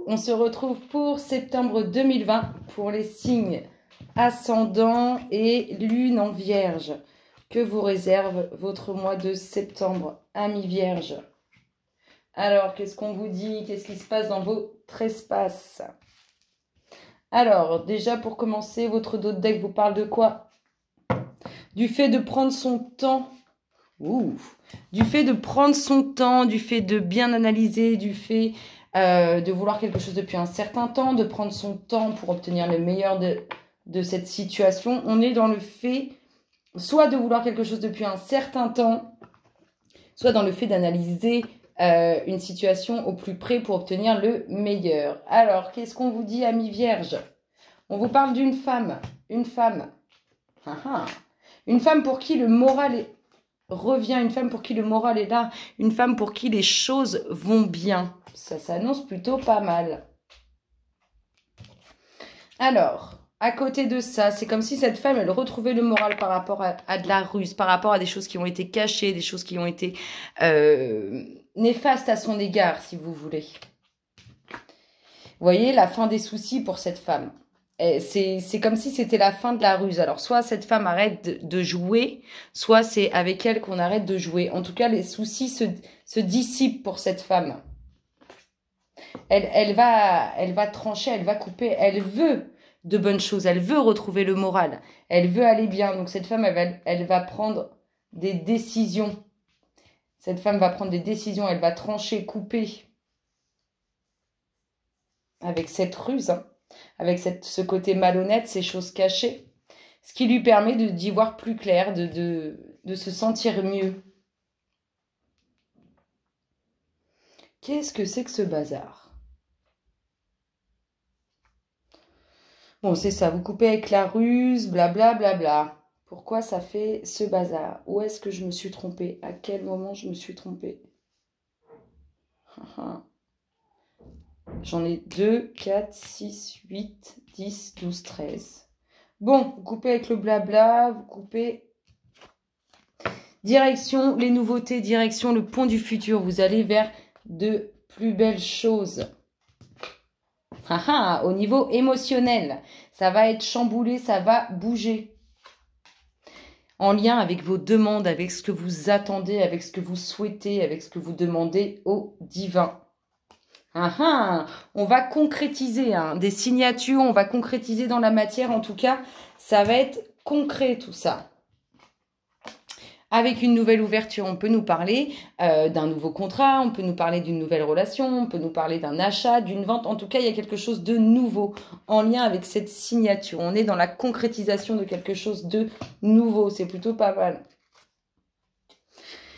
On se retrouve pour septembre 2020 pour les signes ascendant et lune en vierge. Que vous réserve votre mois de septembre, amis vierges? Alors, qu'est-ce qu'on vous dit? Qu'est-ce qui se passe dans votre espace? Alors, déjà pour commencer, votre dos de deck vous parle de quoi? Du fait de prendre son temps. Du fait de prendre son temps, du fait de bien analyser, du fait de vouloir quelque chose depuis un certain temps, de prendre son temps pour obtenir le meilleur de cette situation. On est dans le fait soit de vouloir quelque chose depuis un certain temps, soit dans le fait d'analyser une situation au plus près pour obtenir le meilleur. Alors, qu'est-ce qu'on vous dit, amis vierges? On vous parle d'une femme. Une femme. Une femme pour qui le moral revient, une femme pour qui le moral est là, une femme pour qui les choses vont bien. Ça s'annonce plutôt pas mal. Alors, à côté de ça, c'est comme si cette femme, elle retrouvait le moral par rapport à de la ruse, par rapport à des choses qui ont été cachées, des choses qui ont été néfastes à son égard, si vous voulez. Vous voyez, la fin des soucis pour cette femme. C'est comme si c'était la fin de la ruse. Alors, soit cette femme arrête de jouer, soit c'est avec elle qu'on arrête de jouer. En tout cas, les soucis se dissipent pour cette femme. Elle va trancher, elle va couper, elle veut de bonnes choses, elle veut retrouver le moral, elle veut aller bien. Donc, cette femme, elle va prendre des décisions. Cette femme va prendre des décisions, elle va trancher, couper avec cette ruse, hein. Avec ce côté malhonnête, ces choses cachées, ce qui lui permet d'y voir plus clair, de se sentir mieux. Qu'est-ce que c'est que ce bazar? Bon, c'est ça, vous coupez avec la ruse, blablabla. Bla, bla, bla. Pourquoi ça fait ce bazar? Où est-ce que je me suis trompée? À quel moment je me suis trompée? J'en ai 2, 4, 6, 8, 10, 12, 13. Bon, vous coupez avec le blabla, vous coupez. Direction les nouveautés, direction le pont du futur. Vous allez vers de plus belles choses. Au niveau émotionnel, ça va être chamboulé, ça va bouger. En lien avec vos demandes, avec ce que vous attendez, avec ce que vous souhaitez, avec ce que vous demandez au divin. On va concrétiser des signatures, on va concrétiser dans la matière. En tout cas, ça va être concret tout ça. Avec une nouvelle ouverture, on peut nous parler d'un nouveau contrat, on peut nous parler d'une nouvelle relation, on peut nous parler d'un achat, d'une vente. En tout cas, il y a quelque chose de nouveau en lien avec cette signature. On est dans la concrétisation de quelque chose de nouveau. C'est plutôt pas mal.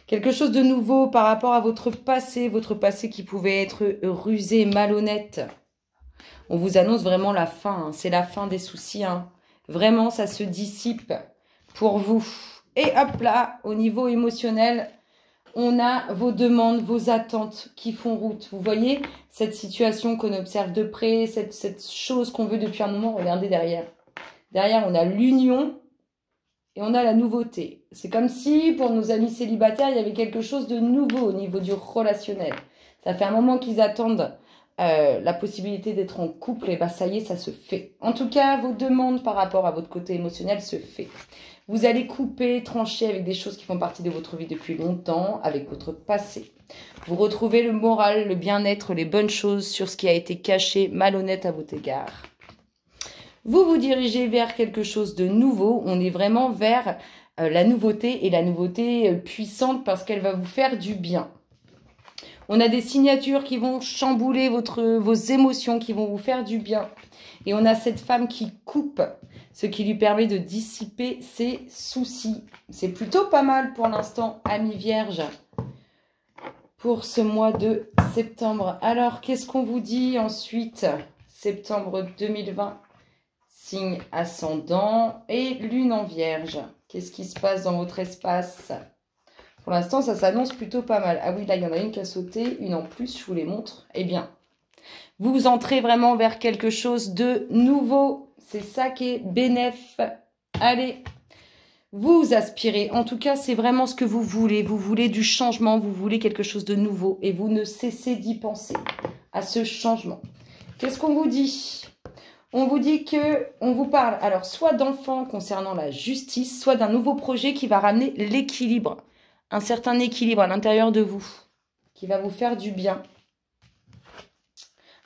Quelque chose de nouveau par rapport à votre passé qui pouvait être rusé, malhonnête. On vous annonce vraiment la fin, hein. C'est la fin des soucis, hein. Vraiment, ça se dissipe pour vous. Et hop là, au niveau émotionnel, on a vos demandes, vos attentes qui font route. Vous voyez cette situation qu'on observe de près, cette chose qu'on veut depuis un moment. Regardez derrière. Derrière, on a l'union. Et on a la nouveauté. C'est comme si, pour nos amis célibataires, il y avait quelque chose de nouveau au niveau du relationnel. Ça fait un moment qu'ils attendent la possibilité d'être en couple. Et bien, ça y est, ça se fait. En tout cas, vos demandes par rapport à votre côté émotionnel se fait. Vous allez couper, trancher avec des choses qui font partie de votre vie depuis longtemps, avec votre passé. Vous retrouvez le moral, le bien-être, les bonnes choses sur ce qui a été caché, malhonnête à votre égard. Vous vous dirigez vers quelque chose de nouveau. On est vraiment vers la nouveauté et la nouveauté puissante parce qu'elle va vous faire du bien. On a des signatures qui vont chambouler vos émotions, qui vont vous faire du bien. Et on a cette femme qui coupe, ce qui lui permet de dissiper ses soucis. C'est plutôt pas mal pour l'instant, amis vierges, pour ce mois de septembre. Alors, qu'est-ce qu'on vous dit ensuite? Septembre 2020. Signe ascendant et lune en vierge. Qu'est-ce qui se passe dans votre espace? Pour l'instant, ça s'annonce plutôt pas mal. Ah oui, là, il y en a une qui a sauté, une en plus, je vous les montre. Eh bien, vous entrez vraiment vers quelque chose de nouveau. C'est ça qui est bénéf. Allez, vous aspirez. En tout cas, c'est vraiment ce que vous voulez. Vous voulez du changement, vous voulez quelque chose de nouveau et vous ne cessez d'y penser. à ce changement. Qu'est-ce qu'on vous dit? On vous dit que on vous parle alors soit d'enfants concernant la justice, soit d'un nouveau projet qui va ramener l'équilibre, un certain équilibre à l'intérieur de vous, qui va vous faire du bien.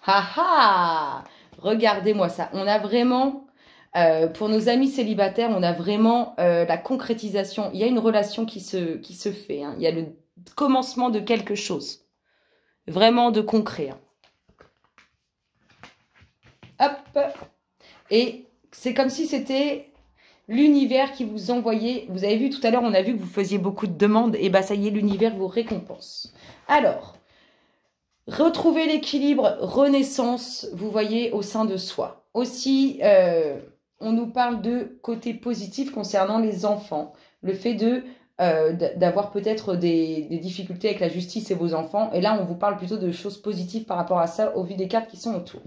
Ha ha! Regardez-moi ça. On a vraiment, pour nos amis célibataires, on a vraiment la concrétisation. Il y a une relation qui se fait. Hein. Il y a le commencement de quelque chose. Vraiment de concret. Hein. Hop! Et c'est comme si c'était l'univers qui vous envoyait. Vous avez vu tout à l'heure, on a vu que vous faisiez beaucoup de demandes. Et bien, ça y est, l'univers vous récompense. Alors, retrouver l'équilibre, renaissance, vous voyez, au sein de soi. Aussi, on nous parle de côté positif concernant les enfants. Le fait d'avoir peut-être des difficultés avec la justice et vos enfants. Et là, on vous parle plutôt de choses positives par rapport à ça, au vu des cartes qui sont autour.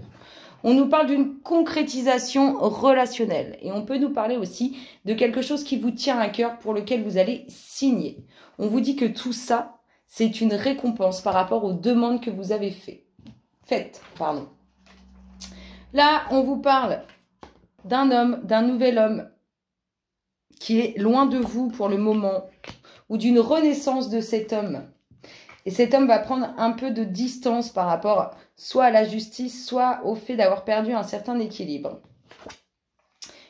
On nous parle d'une concrétisation relationnelle. Et on peut nous parler aussi de quelque chose qui vous tient à cœur pour lequel vous allez signer. On vous dit que tout ça, c'est une récompense par rapport aux demandes que vous avez faites. Là, on vous parle d'un homme, d'un nouvel homme qui est loin de vous pour le moment, ou d'une renaissance de cet homme. Et cet homme va prendre un peu de distance par rapport soit à la justice, soit au fait d'avoir perdu un certain équilibre.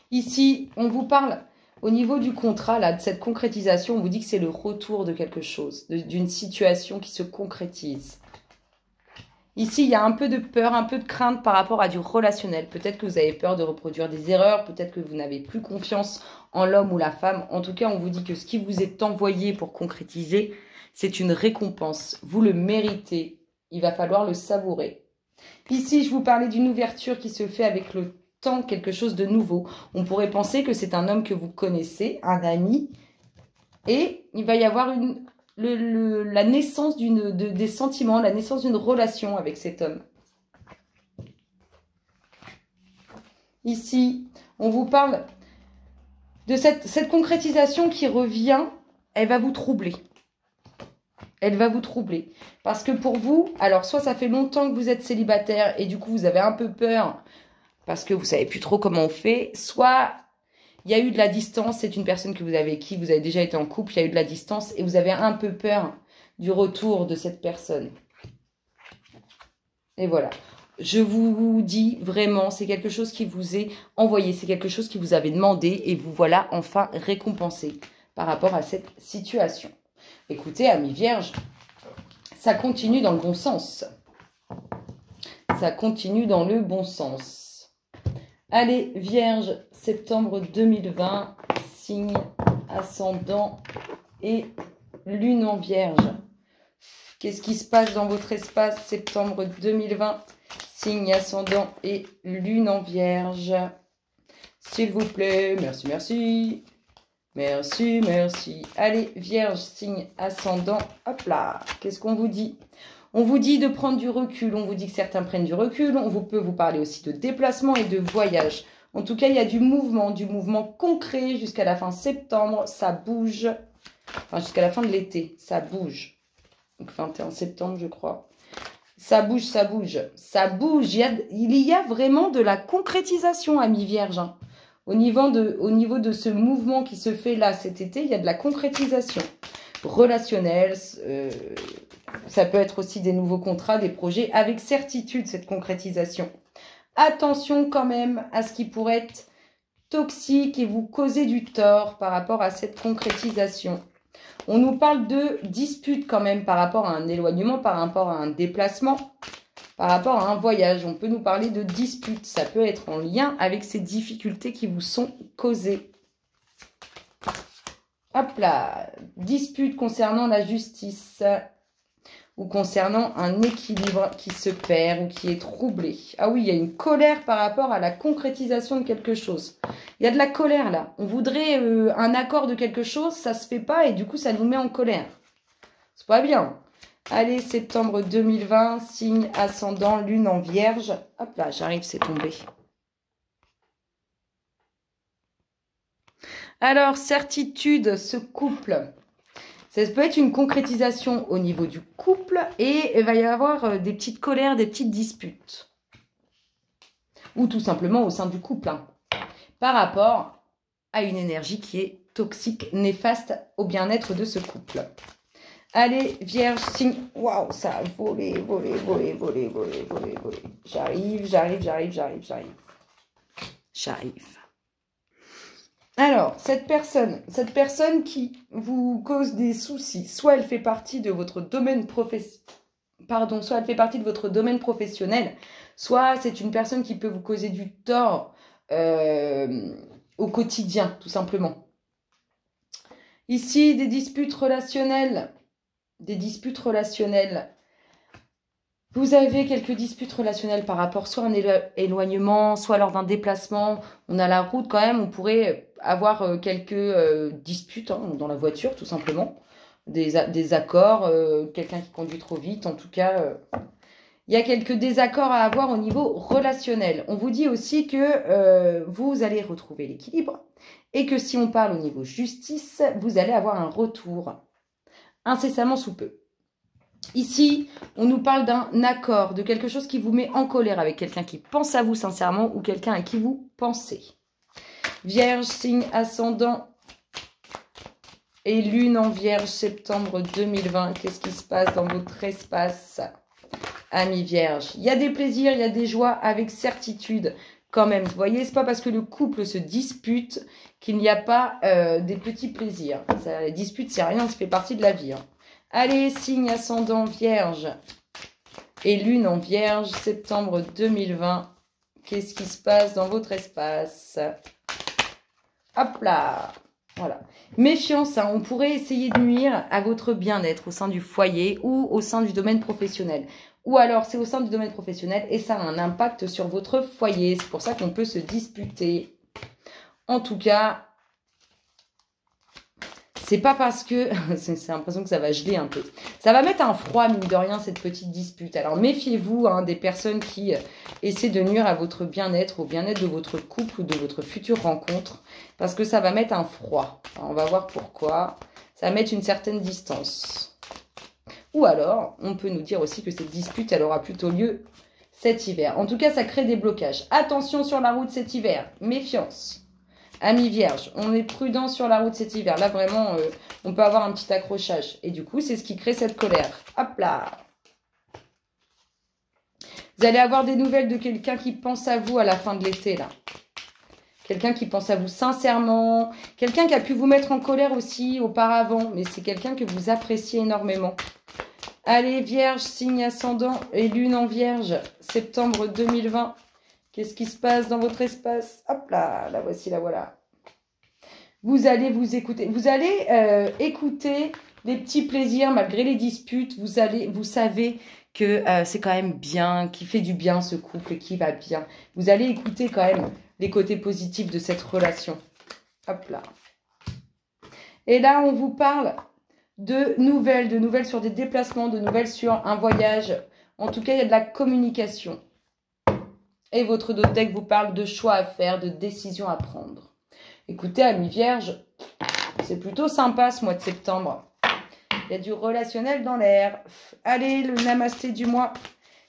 Ici, on vous parle au niveau du contrat, là, de cette concrétisation, on vous dit que c'est le retour de quelque chose, d'une situation qui se concrétise. Ici, il y a un peu de peur, un peu de crainte par rapport à du relationnel. Peut-être que vous avez peur de reproduire des erreurs, peut-être que vous n'avez plus confiance en l'homme ou la femme. En tout cas, on vous dit que ce qui vous est envoyé pour concrétiser, c'est une récompense. Vous le méritez. Il va falloir le savourer. Ici, je vous parlais d'une ouverture qui se fait avec le temps, quelque chose de nouveau. On pourrait penser que c'est un homme que vous connaissez, un ami, et il va y avoir la naissance des sentiments, la naissance d'une relation avec cet homme. Ici, on vous parle de cette concrétisation qui revient, elle va vous troubler. Elle va vous troubler. Parce que pour vous, alors soit ça fait longtemps que vous êtes célibataire et du coup vous avez un peu peur parce que vous savez plus trop comment on fait, soit il y a eu de la distance, c'est une personne que vous avez qui, vous avez déjà été en couple, il y a eu de la distance et vous avez un peu peur du retour de cette personne. Et voilà. Je vous dis vraiment, c'est quelque chose qui vous est envoyé, c'est quelque chose qui vous avez demandé et vous voilà enfin récompensé par rapport à cette situation. Écoutez, amis vierges, ça continue dans le bon sens. Ça continue dans le bon sens. Allez, vierge, septembre 2020, signe ascendant et lune en vierge. Qu'est-ce qui se passe dans votre espace, septembre 2020, signe ascendant et lune en vierge? S'il vous plaît, merci, merci. Merci, merci. Allez, vierge, signe ascendant. Hop là. Qu'est-ce qu'on vous dit? On vous dit de prendre du recul. On vous dit que certains prennent du recul. Peut vous parler aussi de déplacement et de voyage. En tout cas, il y a du mouvement concret jusqu'à la fin septembre. Ça bouge. Enfin, jusqu'à la fin de l'été. Ça bouge. Donc, 21 septembre, je crois. Ça bouge, ça bouge. Ça bouge. Il y a vraiment de la concrétisation, amis vierges. Hein. Au niveau de ce mouvement qui se fait là cet été, il y a de la concrétisation relationnelle. Ça peut être aussi des nouveaux contrats, des projets avec certitude, cette concrétisation. Attention quand même à ce qui pourrait être toxique et vous causer du tort par rapport à cette concrétisation. On nous parle de dispute quand même par rapport à un éloignement, par rapport à un déplacement. Par rapport à un voyage, on peut nous parler de disputes. Ça peut être en lien avec ces difficultés qui vous sont causées. Hop là, dispute concernant la justice ou concernant un équilibre qui se perd ou qui est troublé. Ah oui, il y a une colère par rapport à la concrétisation de quelque chose. Il y a de la colère là. On voudrait un accord de quelque chose, ça se fait pas et du coup ça nous met en colère. C'est pas bien. Allez, septembre 2020, signe ascendant, lune en vierge. Hop là, j'arrive, c'est tombé. Alors, certitude, ce couple. Ça peut être une concrétisation au niveau du couple et il va y avoir des petites colères, des petites disputes. Ou tout simplement au sein du couple, hein, par rapport à une énergie qui est toxique, néfaste au bien-être de ce couple. Allez, Vierge, signe. Waouh, ça a volé, volé, volé, volé, volé, volé, volé. J'arrive. Alors, cette personne qui vous cause des soucis, soit elle fait partie de votre domaine soit elle fait partie de votre domaine professionnel, soit c'est une personne qui peut vous causer du tort au quotidien, tout simplement. Ici, des disputes relationnelles. Vous avez quelques disputes relationnelles par rapport soit à un éloignement, soit lors d'un déplacement. On a la route quand même, on pourrait avoir quelques disputes hein, dans la voiture, tout simplement. Des accords, quelqu'un qui conduit trop vite, en tout cas... il y a quelques désaccords à avoir au niveau relationnel. On vous dit aussi que vous allez retrouver l'équilibre et que si on parle au niveau justice, vous allez avoir un retour incessamment sous peu. Ici, on nous parle d'un accord, de quelque chose qui vous met en colère avec quelqu'un qui pense à vous sincèrement ou quelqu'un à qui vous pensez. Vierge, signe ascendant et lune en Vierge, septembre 2020. Qu'est-ce qui se passe dans votre espace, amis Vierge? Il y a des plaisirs, il y a des joies avec certitude quand même. Vous voyez, c'est pas parce que le couple se dispute qu'il n'y a pas des petits plaisirs. Ça, les disputes, c'est rien, ça fait partie de la vie. Hein. Allez, signe ascendant Vierge et lune en Vierge, septembre 2020. Qu'est-ce qui se passe dans votre espace? Hop là! Voilà. Méfiance, hein, on pourrait essayer de nuire à votre bien-être au sein du foyer ou au sein du domaine professionnel. Ou alors, c'est au sein du domaine professionnel et ça a un impact sur votre foyer. C'est pour ça qu'on peut se disputer. En tout cas, c'est pas parce que... c'est l'impression que ça va geler un peu. Ça va mettre un froid, mine de rien, cette petite dispute. Alors, méfiez-vous hein, des personnes qui essaient de nuire à votre bien-être, au bien-être de votre couple ou de votre future rencontre. Parce que ça va mettre un froid. Alors, on va voir pourquoi. Ça va mettre une certaine distance. Ou alors, on peut nous dire aussi que cette dispute, elle aura plutôt lieu cet hiver. En tout cas, ça crée des blocages. Attention sur la route cet hiver. Méfiance. Amis Vierge, on est prudent sur la route cet hiver. Là, vraiment, on peut avoir un petit accrochage. Et du coup, c'est ce qui crée cette colère. Hop là! Vous allez avoir des nouvelles de quelqu'un qui pense à vous à la fin de l'été, là. Quelqu'un qui pense à vous sincèrement. Quelqu'un qui a pu vous mettre en colère aussi auparavant. Mais c'est quelqu'un que vous appréciez énormément. Allez, Vierge, signe ascendant et lune en Vierge, septembre 2020. Qu'est-ce qui se passe dans votre espace? Hop là, la voici, la voilà. Vous allez vous écouter. Vous allez écouter les petits plaisirs malgré les disputes. Vous savez que c'est quand même bien, qui fait du bien ce couple, qui va bien. Vous allez écouter quand même les côtés positifs de cette relation. Hop là. Et là, on vous parle de nouvelles sur des déplacements, de nouvelles sur un voyage. En tout cas, il y a de la communication. Et votre deck vous parle de choix à faire, de décisions à prendre. Écoutez, amis Vierge, c'est plutôt sympa ce mois de septembre. Il y a du relationnel dans l'air. Allez, le namasté du mois.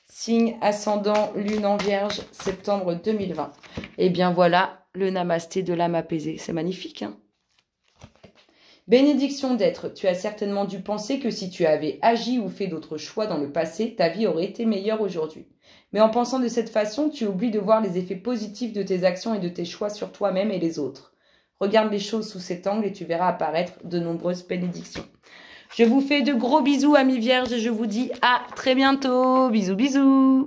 Signe ascendant, lune en Vierge, septembre 2020. Et bien voilà, le namasté de l'âme apaisée. C'est magnifique, hein? Bénédiction d'être. Tu as certainement dû penser que si tu avais agi ou fait d'autres choix dans le passé, ta vie aurait été meilleure aujourd'hui. Mais en pensant de cette façon, tu oublies de voir les effets positifs de tes actions et de tes choix sur toi-même et les autres. Regarde les choses sous cet angle et tu verras apparaître de nombreuses bénédictions. Je vous fais de gros bisous, amis Vierges, et je vous dis à très bientôt. Bisous, bisous.